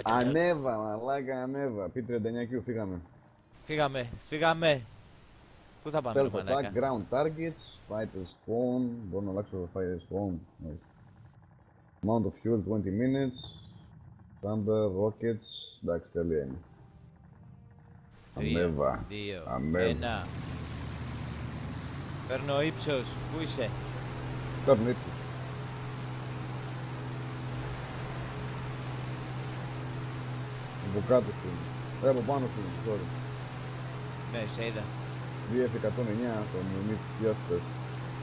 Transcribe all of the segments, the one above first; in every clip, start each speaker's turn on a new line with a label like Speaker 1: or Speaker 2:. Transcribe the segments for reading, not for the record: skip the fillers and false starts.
Speaker 1: Ανέβα, μαλάκα, ανέβα. P39Q, φύγαμε.
Speaker 2: Φύγαμε. Πού θα πάμε,
Speaker 1: Self attack, ground targets, fighter spawn. Μπορώ να αλλάξω fighter spawn. Amount of fuel 20 minutes. Thunder, rockets. Εντάξει, τέλεια είναι.
Speaker 2: 3, 2, 1. Παίρνω ύψος. Πού είσαι?
Speaker 1: Παίρνω ύψος. Από κάτω σου είναι. Από πάνω σου είναι, sorry.
Speaker 2: Ναι, σε είδα.
Speaker 1: VF109, το μνημί της διάστασης.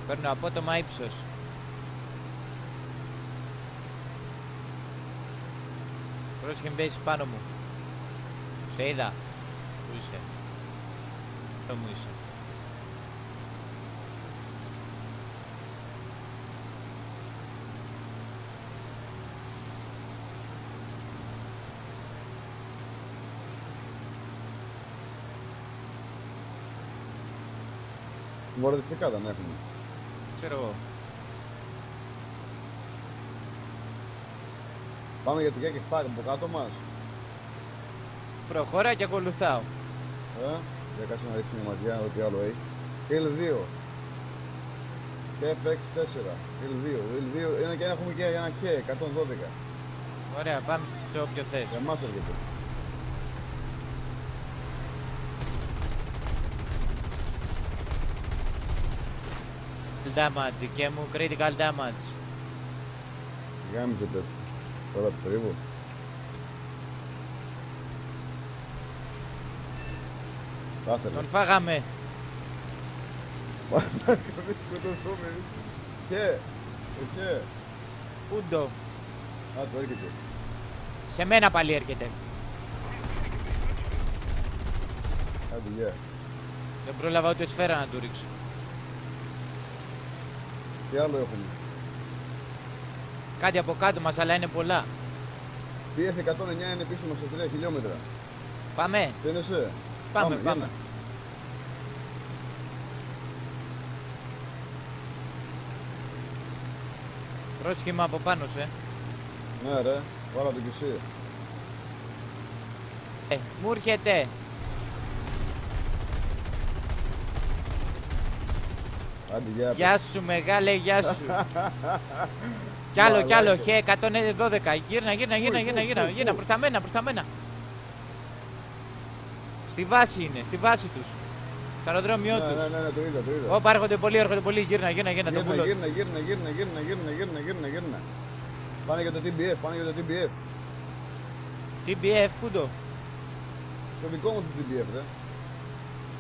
Speaker 2: Παίρνω απότομα ύψος. Πρόσεχε, μπαίνεις πάνω μου. Σε είδα. Πού είσαι? Πού μου είσαι?
Speaker 1: Βορειοδυτικά δεν έχουμε.
Speaker 2: Ξέρω εγώ.
Speaker 1: Πάμε για την Κέκη Φτάκ από κάτω μας.
Speaker 2: Προχώρα και ακολουθάω.
Speaker 1: Για κάτσε να ρίξει μια ματιά, ό,τι άλλο έχει. Hill 2. Και FX4. Hill 2. Hill 2. Είναι και έχουμε και ένα Χ, 112.
Speaker 2: Ωραία, πάμε σε όποιο θες.
Speaker 1: Για εμάς έρχεται.
Speaker 2: Damage, και μου critical damage.
Speaker 1: Γάμιζε τέτοιο. Τώρα το περίπου.
Speaker 2: Τον φάγαμε.
Speaker 1: Μην σκοτωθούμε. Και.
Speaker 2: Πούντο.
Speaker 1: Α, το έρχεται.
Speaker 2: Σε μένα πάλι έρχεται.
Speaker 1: Άντε, γεια.
Speaker 2: Δεν πρόλαβα ούτε σφαίρα να του ρίξω.
Speaker 1: Τι άλλο έχουμε?
Speaker 2: Κάτι από κάτω μας, αλλά είναι πολλά.
Speaker 1: PF109 είναι πίσω μας σε 3 χιλιόμετρα.
Speaker 2: Πάμε.
Speaker 1: Τι είναι σε?
Speaker 2: Πάμε. Πρόσχημα από πάνω σε.
Speaker 1: Ναι ρε, βάλα το κι εσύ.
Speaker 2: Μου έρχεται.
Speaker 1: Άντε, γεια.
Speaker 2: Γεια σου μεγάλε, γεια σου. Κι άλλο, χε, 112. Γύρνα, προς τα μένα. Στη βάση είναι, στη βάση τους. Στο αεροδρόμιο τους.
Speaker 1: Ναι, το είδα.
Speaker 2: Όπα, έρχονται πολύ, γύρνα, το πουλο.
Speaker 1: Γύρνα. Πάνε για το TBF,
Speaker 2: TBF, πού το?
Speaker 1: Το δικό μου το TBF, ρε.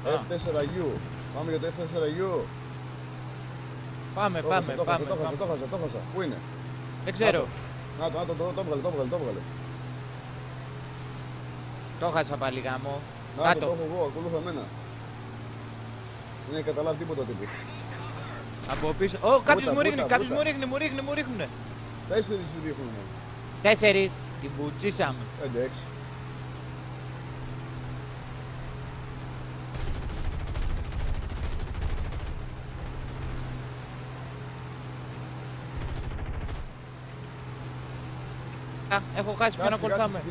Speaker 1: F4U. Πάμε για το F4U.
Speaker 2: Πάμε.
Speaker 1: Το χάσα. Πού είναι?
Speaker 2: Δεν ξέρω.
Speaker 1: Να το έβγαλε.
Speaker 2: Το χάσα πάλι γάμο.
Speaker 1: Να το έχω εγώ, ακολούθα εμένα. Δεν έχει καταλάβει τίποτα τύπος.
Speaker 2: Από πίσω. Κάποιος μου ρίχνει.
Speaker 1: 4 σου ρίχνουν.
Speaker 2: 4. Την πουτζήσαμε.
Speaker 1: Εντάξει.
Speaker 2: Έχω χάσει ποιον να κορθάμε.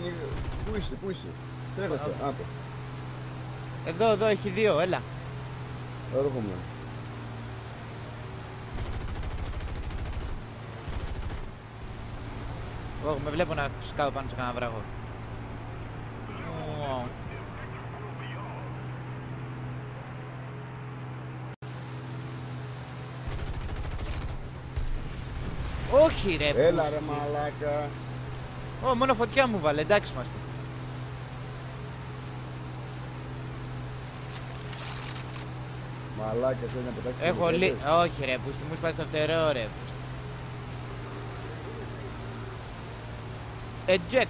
Speaker 1: Πού είσαι? Τρέχεσαι, άτο.
Speaker 2: Εδώ, έχει 2, έλα.
Speaker 1: Έρχομαι.
Speaker 2: Εγώ με βλέπω να σκάω πάνω σε κανένα βράχο. Όχι ρε.
Speaker 1: Έλα ρε μαλάκα.
Speaker 2: Μόνο φωτιά μου βάλε, εντάξει είμαστε.
Speaker 1: Μαλάκα, θέλει να πετάξει.
Speaker 2: Έχω όχι ρε, που μου σπάσει το φτερό ρε. Eject.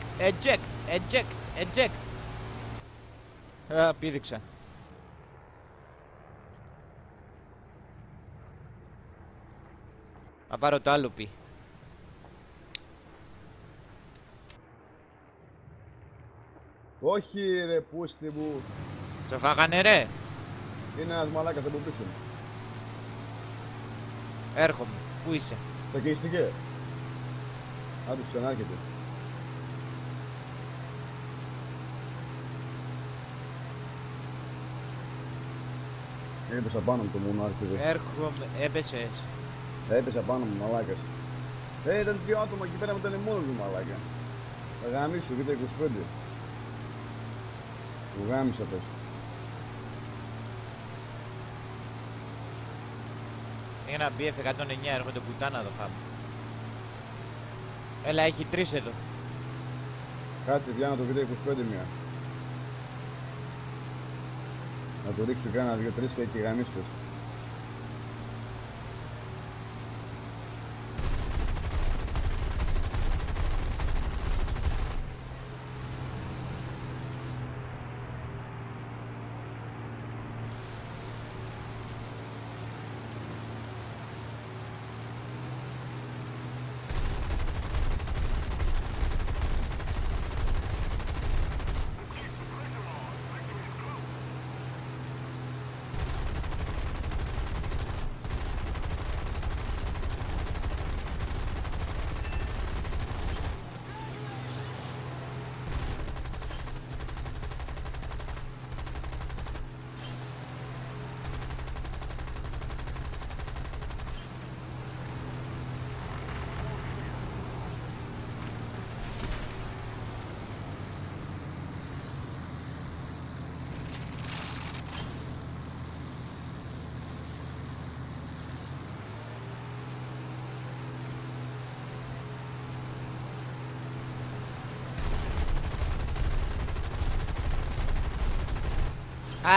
Speaker 2: Πήδηξα. Θα πάρω το άλλο πι.
Speaker 1: Όχι ρε πούστη μου.
Speaker 2: Σε φάγανε ρε.
Speaker 1: Είναι ένας μαλάκας από πίσω.
Speaker 2: Έρχομαι. Πού είσαι?
Speaker 1: Τσακίστηκε. Άντε ξανάρχεται. Έπεσα πάνω μου το μονάρχηδο.
Speaker 2: Έρχομαι, έπεσες.
Speaker 1: Έπεσα πάνω μου, μαλάκας. Ήταν δύο άτομα εκεί πέρα που ήταν μόνο του, μαλάκα. Θα γαμίσου, β' 25. Του γάμισα πες.
Speaker 2: Είναι ένα BF-109, έρχονται πουτάνα εδώ χάμω. Έλα, έχει 3 εδώ.
Speaker 1: Κάτσε διάνα το β' 25 μία. Να το ρίξω κάνα 2-3 και εκεί γαμίστες.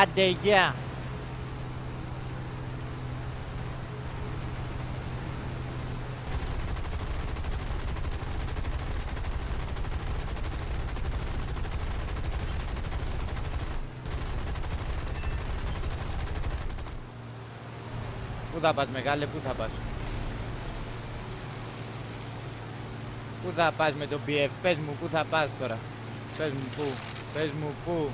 Speaker 2: Άντε, γεια. Πού θα πας, μεγάλε, πού θα πας? Πού θα πας με τον BF, πες μου πού θα πας τώρα. Πες μου πού, πες μου πού.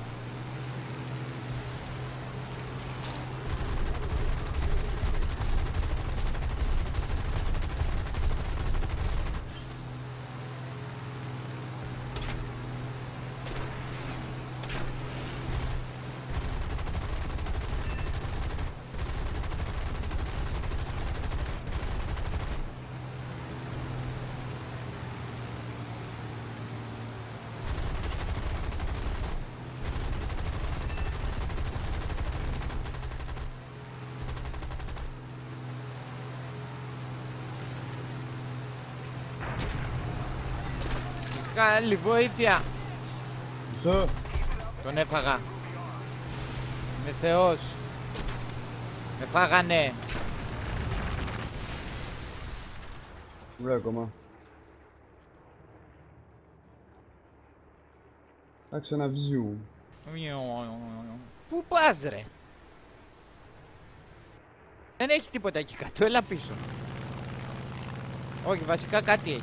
Speaker 2: Καλή βοήθεια.
Speaker 1: Μισό.
Speaker 2: Τον έφαγα. Είμαι θεός. Με φάγανε.
Speaker 1: Ωραία ακόμα. Εντάξει, ένα βζιού.
Speaker 2: Πού πας ρε? Δεν έχει τίποτα εκεί κάτω, έλα πίσω. Όχι, βασικά κάτι έχει.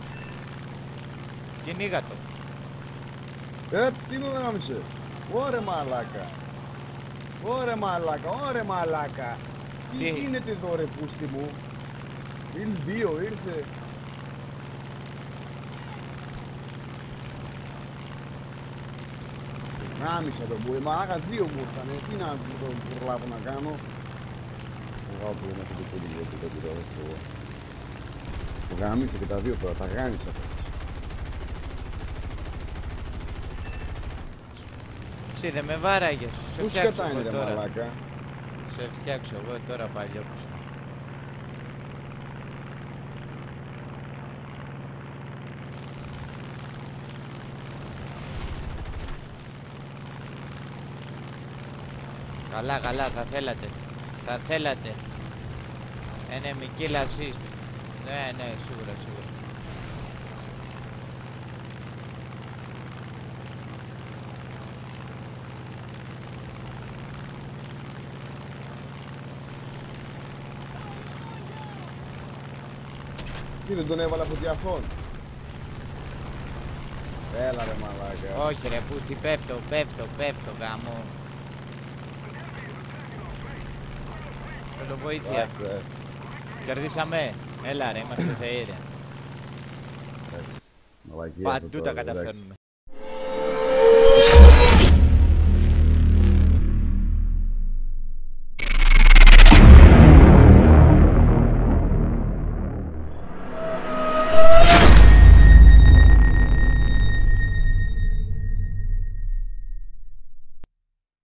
Speaker 2: Κυνήγα το.
Speaker 1: Τι μου γάμισε. Ωρε μαλάκα. Ωρε μαλάκα, ωρε μαλάκα. Τι γίνεται εδώ ρε πούστη μου. Ήλ 2 ήρθε. Γάμισα τον που μαλάκα 2 μου ήρθανε. Τι να το προλάβω να κάνω. Εγώ που είναι αυτό το πολύ γιατί δεν πειράζω. Το γάμισα και τα 2 τώρα, τα γάμισα.
Speaker 2: Δεν με βάραγες.
Speaker 1: Πού σκατά είναι ρε μαλάκα.
Speaker 2: Σε φτιάξω εγώ τώρα παλιό. Καλά, καλά, θα θέλατε. Θα θέλατε. Enemy kill assist. Ναι, ναι, σίγουρα, σίγουρα.
Speaker 1: Τι δεν τον έβαλα φωτιαφών. Έλα ρε μαλάκα.
Speaker 2: Όχι ρε πούστη, πέφτω γάμο. Θέλω βοήθεια. Κερδίσαμε. Έλα ρε, είμαστε θεήρια. Παντού τα καταφέρνουμε.